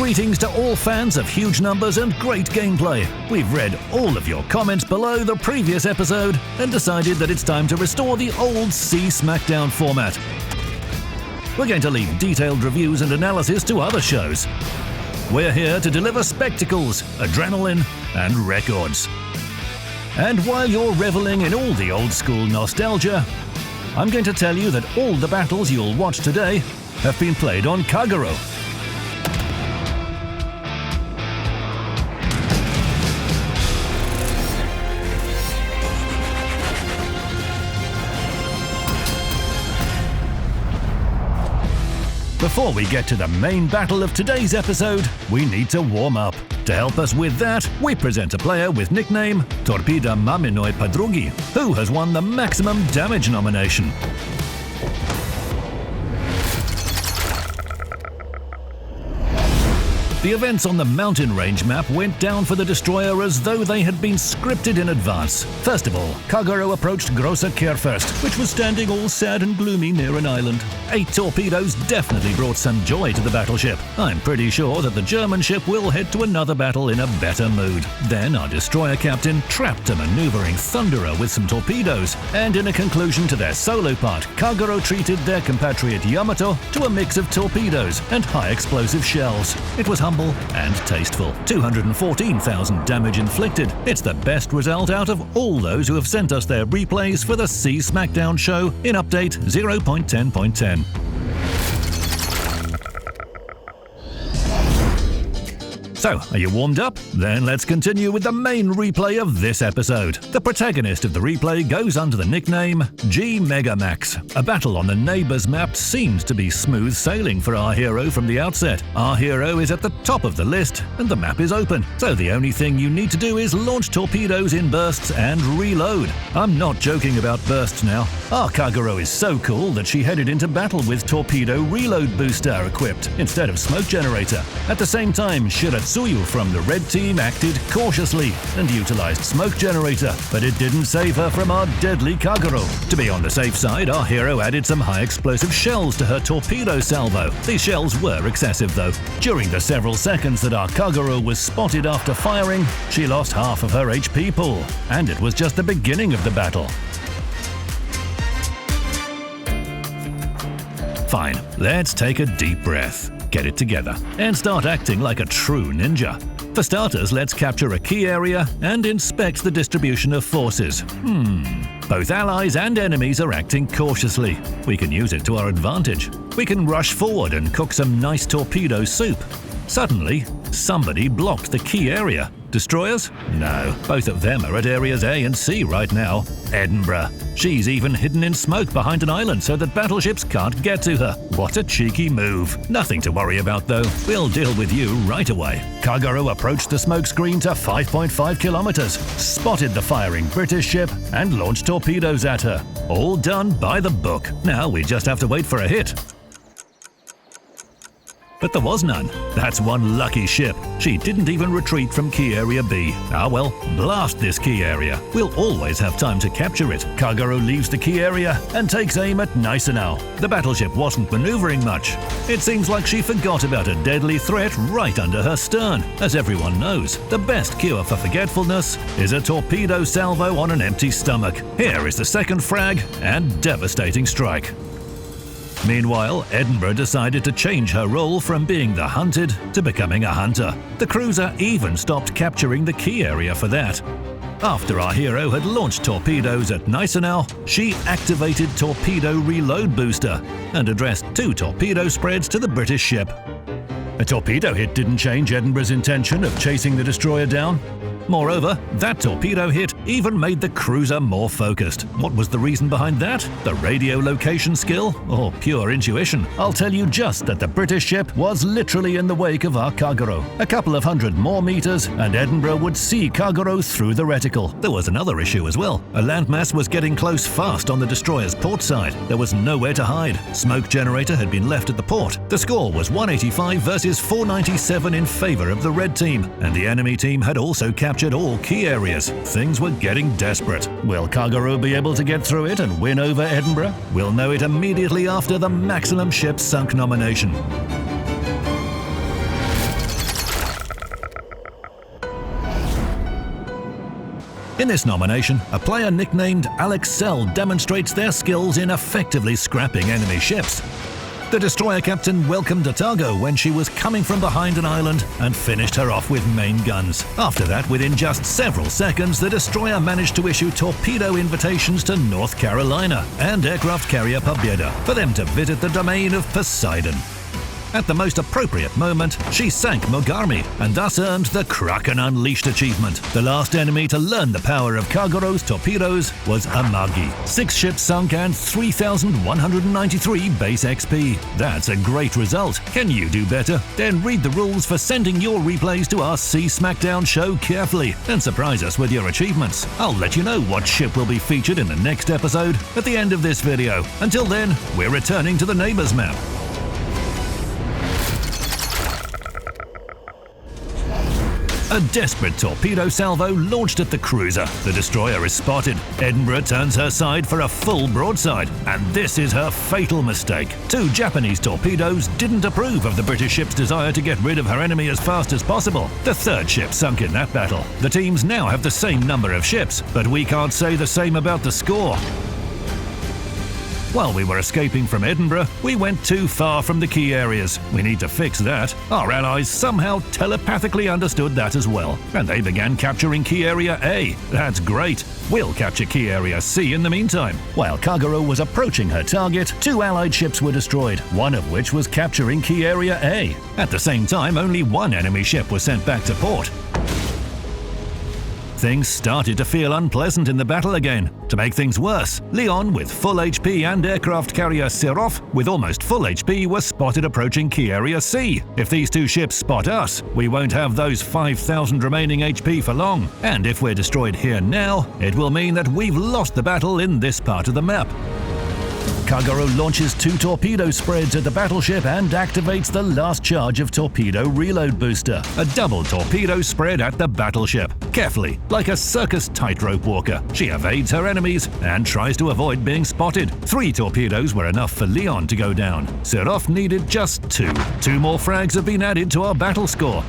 Greetings to all fans of huge numbers and great gameplay. We've read all of your comments below the previous episode and decided that it's time to restore the old C SmackDown format. We're going to leave detailed reviews and analysis to other shows. We're here to deliver spectacles, adrenaline, and records. And while you're reveling in all the old school nostalgia, I'm going to tell you that all the battles you'll watch today have been played on Kagero. Before we get to the main battle of today's episode, we need to warm up. To help us with that, we present a player with nickname Torpida Maminoi Padrugi, who has won the maximum damage nomination. The events on the mountain range map went down for the destroyer as though they had been scripted in advance. First of all, Kagero approached Großer Kehrfirst, which was standing all sad and gloomy near an island. 8 torpedoes definitely brought some joy to the battleship. I'm pretty sure that the German ship will head to another battle in a better mood. Then our destroyer captain trapped a maneuvering Thunderer with some torpedoes, and in a conclusion to their solo part, Kagero treated their compatriot Yamato to a mix of torpedoes and high explosive shells. It was humble and tasteful. 214,000 damage inflicted. It's the best result out of all those who have sent us their replays for the C SmackDown show in update 0.10.10. So, are you warmed up? Then let's continue with the main replay of this episode. The protagonist of the replay goes under the nickname G Megamax. A battle on the neighbors map seems to be smooth sailing for our hero from the outset. Our hero is at the top of the list and the map is open. So the only thing you need to do is launch torpedoes in bursts and reload. I'm not joking about bursts now. Our Kagero is so cool that she headed into battle with torpedo reload booster equipped instead of smoke generator. At the same time, Shiratsuyu from the red team acted cautiously and utilized smoke generator, but it didn't save her from our deadly Kagero. To be on the safe side, our hero added some high explosive shells to her torpedo salvo. These shells were excessive though. During the several seconds that our Kagero was spotted after firing, she lost half of her HP pool, and it was just the beginning of the battle. Fine, let's take a deep breath, get it together, and start acting like a true ninja. For starters, let's capture a key area and inspect the distribution of forces. Both allies and enemies are acting cautiously. We can use it to our advantage. We can rush forward and cook some nice torpedo soup. Suddenly, somebody blocked the key area. Destroyers? No, both of them are at areas A and C right now. Edinburgh. She's even hidden in smoke behind an island so that battleships can't get to her. What a cheeky move. Nothing to worry about though. We'll deal with you right away. Kagero approached the smoke screen to 5.5 kilometers, spotted the firing British ship, and launched torpedoes at her. All done by the book. Now we just have to wait for a hit. But there was none. That's one lucky ship. She didn't even retreat from key area B. Ah well, blast this key area. We'll always have time to capture it. Kagero leaves the key area and takes aim at Gneisenau. The battleship wasn't maneuvering much. It seems like she forgot about a deadly threat right under her stern. As everyone knows, the best cure for forgetfulness is a torpedo salvo on an empty stomach. Here is the second frag and devastating strike. Meanwhile, Edinburgh decided to change her role from being the hunted to becoming a hunter. The cruiser even stopped capturing the key area for that. After our hero had launched torpedoes at Gneisenau, she activated Torpedo Reload Booster and addressed 2 torpedo spreads to the British ship. A torpedo hit didn't change Edinburgh's intention of chasing the destroyer down. Moreover, that torpedo hit even made the cruiser more focused. What was the reason behind that? The radio location skill? Or pure intuition? I'll tell you just that the British ship was literally in the wake of our Kagero. A couple of hundred more meters, and Edinburgh would see Kagero through the reticle. There was another issue as well. A landmass was getting close fast on the destroyer's port side. There was nowhere to hide. Smoke generator had been left at the port. The score was 185 versus 497 in favor of the red team, and the enemy team had also captured all key areas. Things were getting desperate. Will Kagero be able to get through it and win over Edinburgh? We'll know it immediately after the Maximum Ship Sunk nomination. In this nomination, a player nicknamed Alex Sell demonstrates their skills in effectively scrapping enemy ships. The destroyer captain welcomed Otago when she was coming from behind an island and finished her off with main guns. After that, within just several seconds, the destroyer managed to issue torpedo invitations to North Carolina and aircraft carrier Pobeda for them to visit the domain of Poseidon. At the most appropriate moment, she sank Mogami and thus earned the Kraken Unleashed achievement. The last enemy to learn the power of Kagoro's torpedoes was Amagi. 6 ships sunk and 3,193 base XP. That's a great result. Can you do better? Then read the rules for sending your replays to our Sea Smackdown show carefully and surprise us with your achievements. I'll let you know what ship will be featured in the next episode at the end of this video. Until then, we're returning to the neighbors map. A desperate torpedo salvo launched at the cruiser. The destroyer is spotted. Edinburgh turns her side for a full broadside, and this is her fatal mistake. 2 Japanese torpedoes didn't approve of the British ship's desire to get rid of her enemy as fast as possible. The 3rd ship sunk in that battle. The teams now have the same number of ships, but we can't say the same about the score. While we were escaping from Edinburgh, we went too far from the key areas. We need to fix that. Our allies somehow telepathically understood that as well, and they began capturing Key Area A. That's great. We'll capture Key Area C in the meantime. While Kagero was approaching her target, 2 allied ships were destroyed, one of which was capturing Key Area A. At the same time, only 1 enemy ship was sent back to port. Things started to feel unpleasant in the battle again. To make things worse, Leon with full HP and aircraft carrier Serov with almost full HP was spotted approaching Key Area C. If these 2 ships spot us, we won't have those 5,000 remaining HP for long. And if we're destroyed here now, it will mean that we've lost the battle in this part of the map. Kagero launches 2 torpedo spreads at the battleship and activates the last charge of Torpedo Reload Booster, a double torpedo spread at the battleship. Carefully, like a circus tightrope walker, she evades her enemies and tries to avoid being spotted. 3 torpedoes were enough for Leon to go down. Serov needed just 2. 2 more frags have been added to our battle score.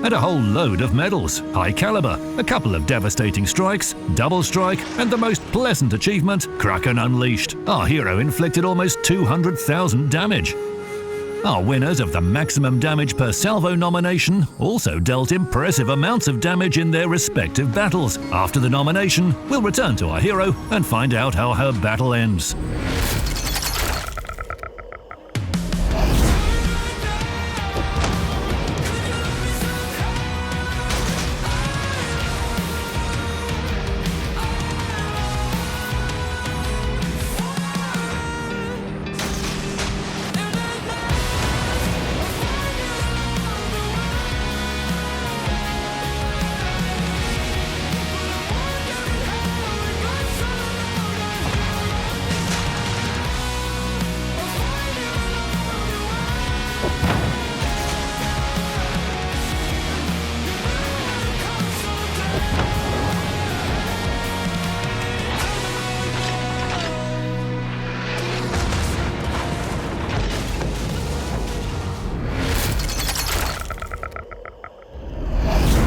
And a whole load of medals, high caliber, a couple of devastating strikes, double strike, and the most pleasant achievement, Kraken Unleashed. Our hero inflicted almost 200,000 damage. Our winners of the maximum damage per salvo nomination also dealt impressive amounts of damage in their respective battles. After the nomination, we'll return to our hero and find out how her battle ends.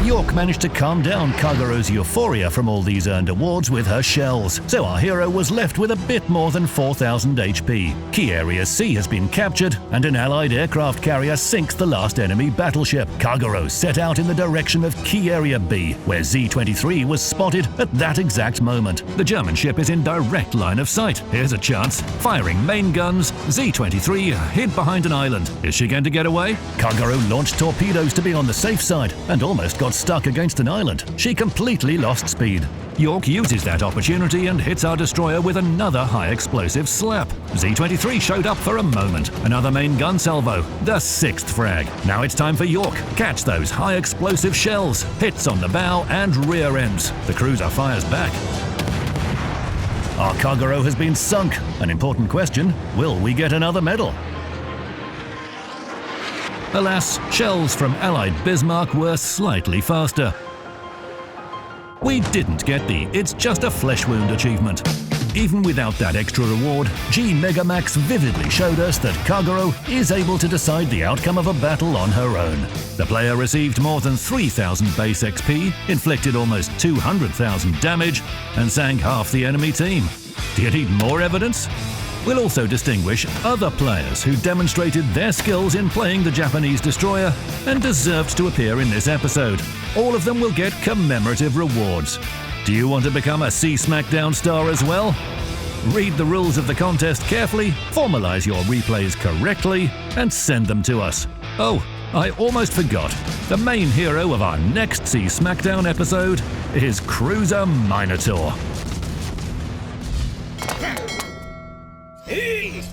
York managed to calm down Kagero's euphoria from all these earned awards with her shells, so our hero was left with a bit more than 4,000 HP. Key Area C has been captured, and an allied aircraft carrier sinks the last enemy battleship. Kagero set out in the direction of Key Area B, where Z-23 was spotted at that exact moment. The German ship is in direct line of sight. Here's a chance. Firing main guns, Z-23 hid behind an island. Is she going to get away? Kagero launched torpedoes to be on the safe side, and almost got stuck against an island. She completely lost speed. York uses that opportunity and hits our destroyer with another high-explosive slap. Z-23 showed up for a moment. Another main gun salvo. The 6th frag. Now it's time for York. Catch those high-explosive shells. Hits on the bow and rear ends. The cruiser fires back. Our Kagero has been sunk. An important question, will we get another medal? Alas, shells from Allied Bismarck were slightly faster. We didn't get the "it's just a flesh wound" achievement. Even without that extra reward, G Megamax vividly showed us that Kagero is able to decide the outcome of a battle on her own. The player received more than 3,000 base XP, inflicted almost 200,000 damage, and sank half the enemy team. Do you need more evidence? We'll also distinguish other players who demonstrated their skills in playing the Japanese destroyer and deserved to appear in this episode. All of them will get commemorative rewards. Do you want to become a C Smackdown star as well? Read the rules of the contest carefully, formalize your replays correctly, and send them to us. Oh, I almost forgot. The main hero of our next C Smackdown episode is Cruiser Minotaur. Hey!